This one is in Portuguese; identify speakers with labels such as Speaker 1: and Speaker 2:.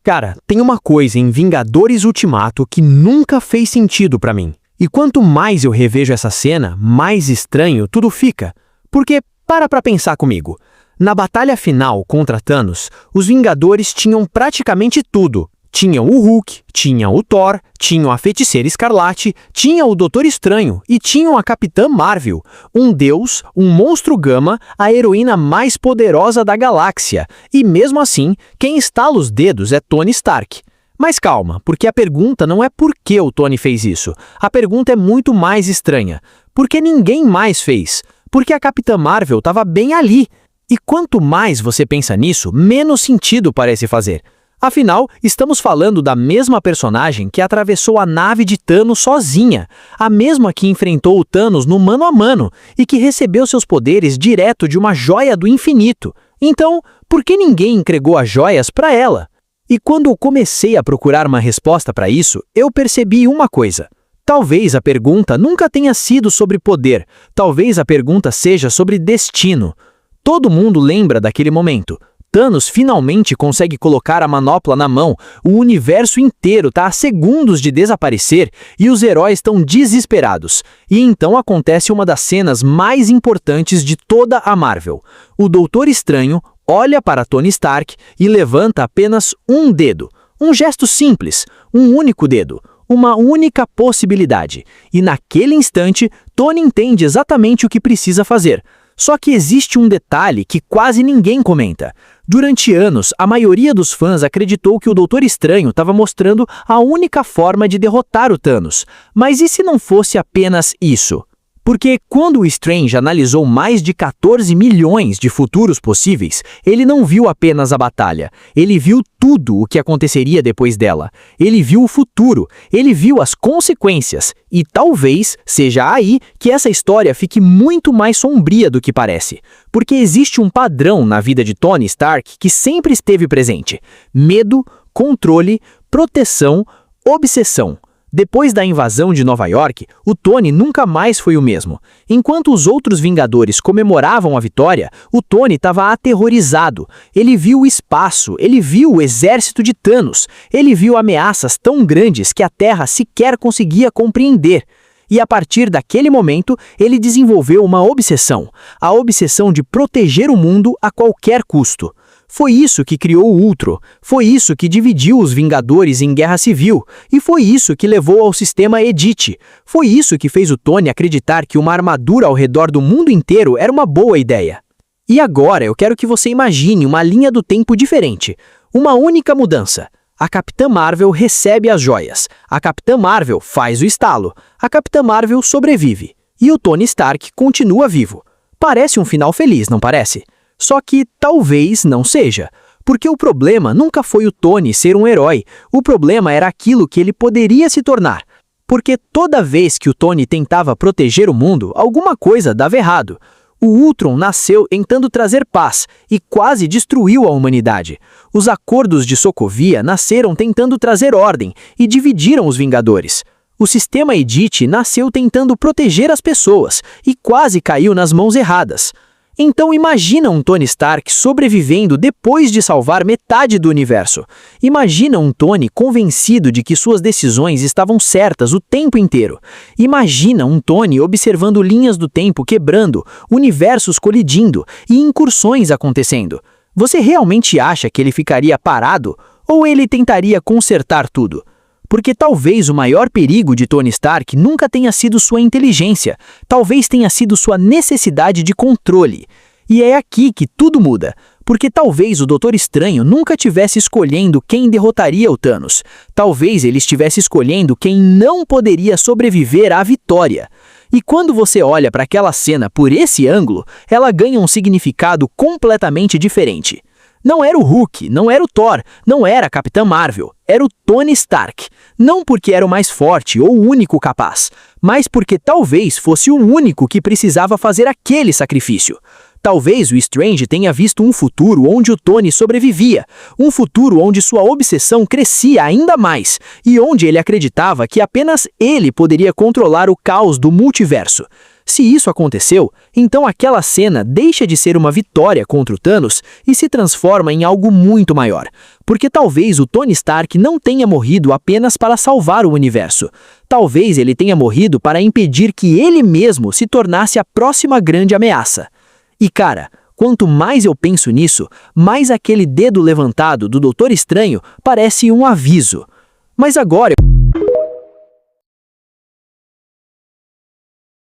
Speaker 1: Cara, tem uma coisa em Vingadores Ultimato que nunca fez sentido pra mim. E quanto mais eu revejo essa cena, mais estranho tudo fica. Porque, pra pensar comigo. Na batalha final contra Thanos, os Vingadores tinham praticamente tudo. Tinham o Hulk, tinham o Thor, tinham a Feiticeira Escarlate, tinham o Doutor Estranho e tinham a Capitã Marvel, um deus, um monstro gama, a heroína mais poderosa da galáxia. E mesmo assim, quem estala os dedos é Tony Stark. Mas calma, porque a pergunta não é por que o Tony fez isso. A pergunta é muito mais estranha. Por que ninguém mais fez? Porque a Capitã Marvel estava bem ali. E quanto mais você pensa nisso, menos sentido parece fazer. Afinal, estamos falando da mesma personagem que atravessou a nave de Thanos sozinha, a mesma que enfrentou o Thanos no mano a mano e que recebeu seus poderes direto de uma joia do infinito. Então, por que ninguém entregou as joias para ela? E quando eu comecei a procurar uma resposta para isso, eu percebi uma coisa. Talvez a pergunta nunca tenha sido sobre poder, talvez a pergunta seja sobre destino. Todo mundo lembra daquele momento. Thanos finalmente consegue colocar a manopla na mão, o universo inteiro está a segundos de desaparecer e os heróis estão desesperados. E então acontece uma das cenas mais importantes de toda a Marvel. O Doutor Estranho olha para Tony Stark e levanta apenas um dedo. Um gesto simples, um único dedo, uma única possibilidade. E naquele instante, Tony entende exatamente o que precisa fazer. Só que existe um detalhe que quase ninguém comenta. Durante anos, a maioria dos fãs acreditou que o Doutor Estranho estava mostrando a única forma de derrotar o Thanos. Mas e se não fosse apenas isso? Porque quando o Strange analisou mais de 14 milhões de futuros possíveis, ele não viu apenas a batalha, ele viu tudo o que aconteceria depois dela. Ele viu o futuro, ele viu as consequências, e talvez seja aí que essa história fique muito mais sombria do que parece. Porque existe um padrão na vida de Tony Stark que sempre esteve presente: medo, controle, proteção, obsessão. Depois da invasão de Nova York, o Tony nunca mais foi o mesmo. Enquanto os outros Vingadores comemoravam a vitória, o Tony estava aterrorizado. Ele viu o espaço, ele viu o exército de Thanos, ele viu ameaças tão grandes que a Terra sequer conseguia compreender. E a partir daquele momento, ele desenvolveu uma obsessão, a obsessão de proteger o mundo a qualquer custo. Foi isso que criou o Ultron, foi isso que dividiu os Vingadores em Guerra Civil, e foi isso que levou ao sistema Edit. Foi isso que fez o Tony acreditar que uma armadura ao redor do mundo inteiro era uma boa ideia. E agora eu quero que você imagine uma linha do tempo diferente, uma única mudança. A Capitã Marvel recebe as joias, a Capitã Marvel faz o estalo, a Capitã Marvel sobrevive, e o Tony Stark continua vivo. Parece um final feliz, não parece? Só que talvez não seja, porque o problema nunca foi o Tony ser um herói, o problema era aquilo que ele poderia se tornar. Porque toda vez que o Tony tentava proteger o mundo, alguma coisa dava errado. O Ultron nasceu tentando trazer paz e quase destruiu a humanidade. Os acordos de Sokovia nasceram tentando trazer ordem e dividiram os Vingadores. O sistema Edit nasceu tentando proteger as pessoas e quase caiu nas mãos erradas. Então imagina um Tony Stark sobrevivendo depois de salvar metade do universo. Imagina um Tony convencido de que suas decisões estavam certas o tempo inteiro. Imagina um Tony observando linhas do tempo quebrando, universos colidindo e incursões acontecendo. Você realmente acha que ele ficaria parado ou ele tentaria consertar tudo? Porque talvez o maior perigo de Tony Stark nunca tenha sido sua inteligência, talvez tenha sido sua necessidade de controle. E é aqui que tudo muda, porque talvez o Doutor Estranho nunca estivesse escolhendo quem derrotaria o Thanos, talvez ele estivesse escolhendo quem não poderia sobreviver à vitória. E quando você olha para aquela cena por esse ângulo, ela ganha um significado completamente diferente. Não era o Hulk, não era o Thor, não era a Capitã Marvel, era o Tony Stark. Não porque era o mais forte ou o único capaz, mas porque talvez fosse o único que precisava fazer aquele sacrifício. Talvez o Strange tenha visto um futuro onde o Tony sobrevivia, um futuro onde sua obsessão crescia ainda mais, e onde ele acreditava que apenas ele poderia controlar o caos do multiverso. Se isso aconteceu, então aquela cena deixa de ser uma vitória contra o Thanos e se transforma em algo muito maior. porque talvez o Tony Stark não tenha morrido apenas para salvar o universo. Talvez ele tenha morrido para impedir que ele mesmo se tornasse a próxima grande ameaça. E cara, quanto mais eu penso nisso, mais aquele dedo levantado do Doutor Estranho parece um aviso. Mas agora